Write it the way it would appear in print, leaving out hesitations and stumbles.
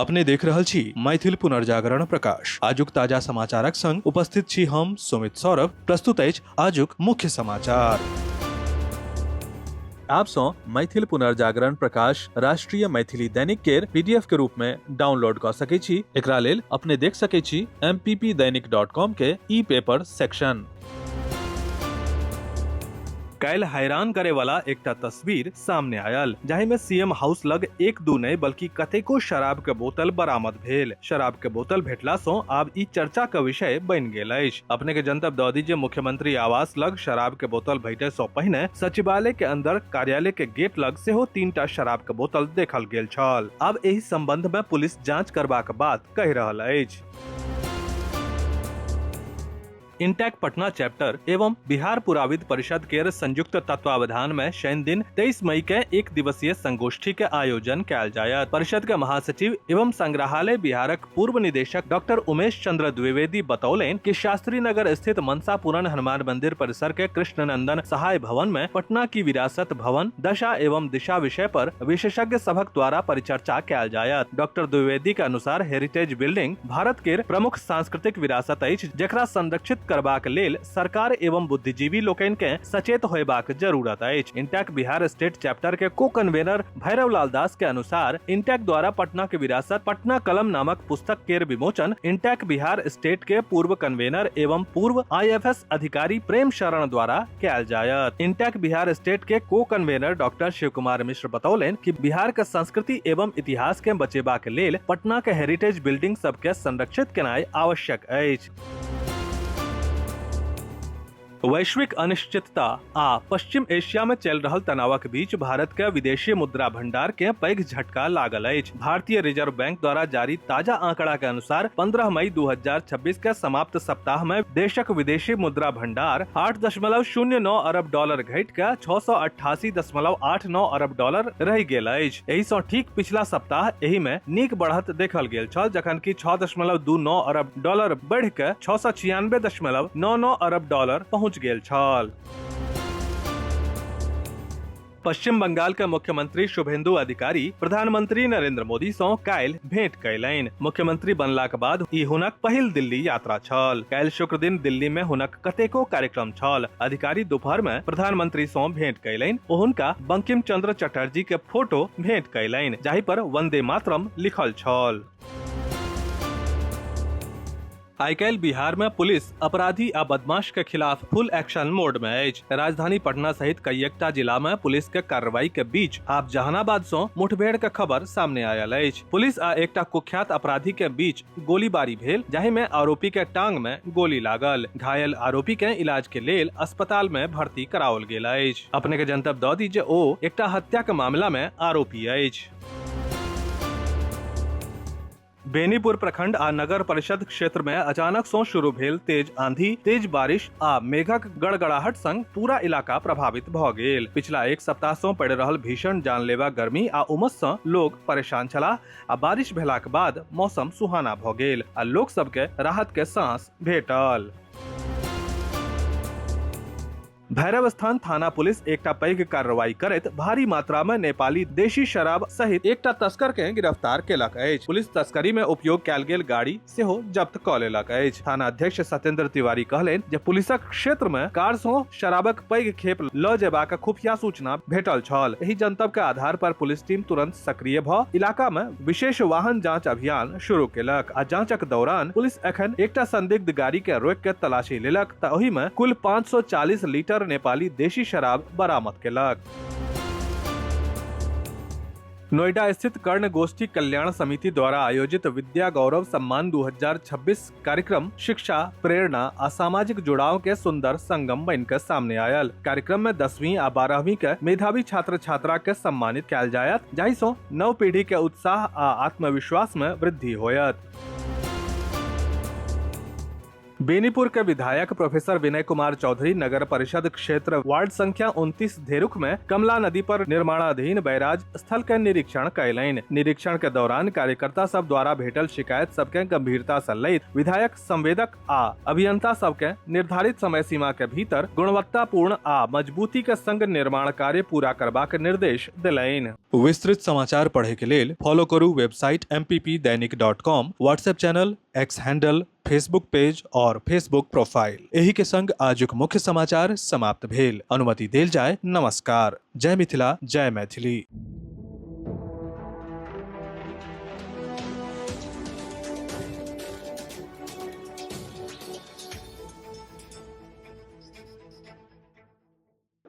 अपने देख रहल छी मैथिल पुनर्जागरण प्रकाश। आजुक ताजा समाचारक संग उपस्थित छी हम सुमित सौरभ। प्रस्तुत अछि आजुक मुख्य समाचार। आप सो मैथिल पुनर्जागरण प्रकाश राष्ट्रीय मैथिली दैनिक केर पीडीएफ के रूप में डाउनलोड कर सकै छी। एकरा लेल अपने देख सकै छी mppdainik.com के ई पेपर सेक्शन। काल्हि हैरान करे वाला एकटा तस्वीर सामने आयल, जाहि में सीएम हाउस लग एक दू नहीं बल्कि कतेको शराब के बोतल बरामद भेल। शराब के बोतल भेटला सो आब ई चर्चा के विषय बनि गेल अछि। अपने के जनतब दऽ दी जे मुख्यमंत्री आवास लग शराब के बोतल भेटे सो पहिने सचिवालय के अंदर कार्यालय के गेट लग सेहो 3टा शराब के बोतल देखल गेल छल। आब एहि संबंध में पुलिस जांच करबाक बात कहि रहल अछि। इंटेक पटना चैप्टर एवं बिहार पुराविद परिषद के संयुक्त तत्वावधान में शनि दिन 23 मई के एक दिवसीय संगोष्ठी के आयोजन कैल जायत। परिषद के महासचिव एवं संग्रहालय बिहारक पूर्व निदेशक डॉक्टर उमेश चंद्र द्विवेदी बतौलेन कि शास्त्री नगर स्थित मनसा पूरन हनुमान मंदिर परिसर के कृष्णनंदन सहाय भवन में पटना की विरासत भवन दशा एवं दिशा विषय पर विशेषज्ञ सभक द्वारा परिचर्चा कैल जायत। डॉक्टर द्विवेदी के अनुसार हेरिटेज बिल्डिंग भारत के प्रमुख सांस्कृतिक विरासत अछि, जेकरा संरक्षित करबाक लेल सरकार एवं बुद्धिजीवी लोकनि के सचेत होयबाक जरूरत अछि। इंटेक बिहार स्टेट चैप्टर के को कन्वेनर भैरव लाल दास के अनुसार इंटेक द्वारा पटना के विरासत पटना कलम नामक पुस्तक के विमोचन इंटेक बिहार स्टेट के पूर्व कन्वेनर एवं पूर्व IFS अधिकारी प्रेम शरण द्वारा कैल जायत। इंटेक बिहार स्टेट के को कन्वेनर डॉक्टर शिव कुमार मिश्र बतौलेन कि बिहार के संस्कृति एवं इतिहास के बचेबाक लेल पटना के हेरिटेज बिल्डिंग सब के संरक्षित केनाई आवश्यक अछि। वैश्विक अनिश्चितता आ पश्चिम एशिया में चल रहल तनावक बीच भारत के विदेशी मुद्रा भंडार के पैघ झटका लागल अछि। भारतीय रिजर्व बैंक द्वारा जारी ताजा आंकड़ा के अनुसार 15 मई 2026 के समाप्त सप्ताह में देशक विदेशी मुद्रा भंडार 8.09 अरब डॉलर घटि के 688.89 अरब डॉलर रहि गेल अछि। एहि सँ ठीक पिछला सप्ताह एहि में नीक बढ़त देखल गेल छल, जखन कि 6.29 अरब डॉलर बढ़ि के 696.99 अरब डॉलर पहुंच गेल छल। पश्चिम बंगाल के मुख्यमंत्री शुभेंदु अधिकारी प्रधानमंत्री नरेंद्र मोदी सँ काल्हि भेंट कयलनि। मुख्यमंत्री बनलाक बाद ई हुनक पहिल दिल्ली यात्रा छल। काल्हि शुक्र दिन दिल्ली में हुनक कतेको कार्यक्रम छल। अधिकारी दोपहर में प्रधानमंत्री सँ भेंट कयलनि ओ हुनका बंकिम चंद्र चटर्जी के फोटो भेंट कयलनि, जाहि पर वंदे मातरम लिखल छल। आइ काल्हि बिहार में पुलिस अपराधी आ बदमाश के खिलाफ फुल एक्शन मोड में अछि। राजधानी पटना सहित कईएकटा जिला में पुलिस के कार्रवाई के बीच आब जहानाबाद सँ मुठभेड़ के खबर सामने आयल अछि। पुलिस आ एकटा कुख्यात अपराधी के बीच गोलीबारी भेल, जाहि में आरोपी के टांग में गोली लागल। घायल आरोपी के इलाज के लेल अस्पताल में भर्ती कराओल गेल अछि। अपने के जनतब दऽ दी जे ओ एकटा हत्या के मामला में आरोपी अछि। बेनीपुर प्रखंड आ नगर परिषद क्षेत्र में अचानक सँ शुरू भेल तेज आंधी, तेज बारिश आ मेघक गड़गड़ाहट संग पूरा इलाका प्रभावित भऽ गेल। पिछला एक सप्ताह सँ पड़ि रहल भीषण जानलेवा गर्मी आ उमस सँ लोग परेशान छलाह आ बारिश भेलाक बाद मौसम सुहाना भऽ गेल आ लोक सब के राहत के सांस भेटल। भैरवस्थान थाना पुलिस एकटा पैघ कार्रवाई करैत भारी मात्रा में नेपाली देशी शराब सहित एकटा तस्कर के गिरफ्तार केलक अछि। पुलिस तस्करी में उपयोग कैल गेल गाड़ी सेहो जब्त कऽ लेलक अछि। थाना अध्यक्ष सत्येंद्र तिवारी कहलनि जे पुलिसक क्षेत्र में कार सँ शराबक पैघ खेप लऽ जेबाक खुफिया सूचना भेटल छल। एहि जनतब के आधार पर पुलिस टीम तुरंत सक्रिय भऽ इलाका में विशेष वाहन जांच अभियान शुरू केलक आ जांचक दौरान पुलिस एखन एकटा संदिग्ध गाड़ी के रोकि के तलाशी लेलक तऽ ओहि में कुल 540 लीटर नेपाली देशी शराब बरामद केलक। नोएडा स्थित कर्ण गोष्ठी कल्याण समिति द्वारा आयोजित विद्या गौरव सम्मान 2026 कार्यक्रम शिक्षा, प्रेरणा आ सामाजिक जुड़ाव के सुंदर संगम बनकर सामने आयल। कार्यक्रम में 10वीं आ 12वीं के मेधावी छात्र छात्रा के सम्मानित कैल जायत, जाहि सँ नव पीढ़ी के उत्साह आ आत्मविश्वास में वृद्धि होयत। बेनीपुर के विधायक प्रोफेसर विनय कुमार चौधरी नगर परिषद क्षेत्र वार्ड संख्या 29 धेरुक में कमला नदी पर निर्माणाधीन बैराज स्थल के निरीक्षण कयलनि। निरीक्षण के दौरान कार्यकर्ता सब द्वारा भेटल शिकायत सबके गंभीरता से लैत विधायक संवेदक आ अभियंता सबके निर्धारित समय सीमा के भीतर गुणवत्तापूर्ण आ मजबूती के संग निर्माण कार्य पूरा करबाक निर्देश देलनि। विस्तृत समाचार पढ़े के लेल फॉलो करू website mppdainik.com, WhatsApp channel, x handle, Facebook page और फेसबुक प्रोफाइल। एही के संग आजुक मुख्य समाचार समाप्त भेल। अनुमति देल जाय। नमस्कार। जय मिथिला, जय मैथिली।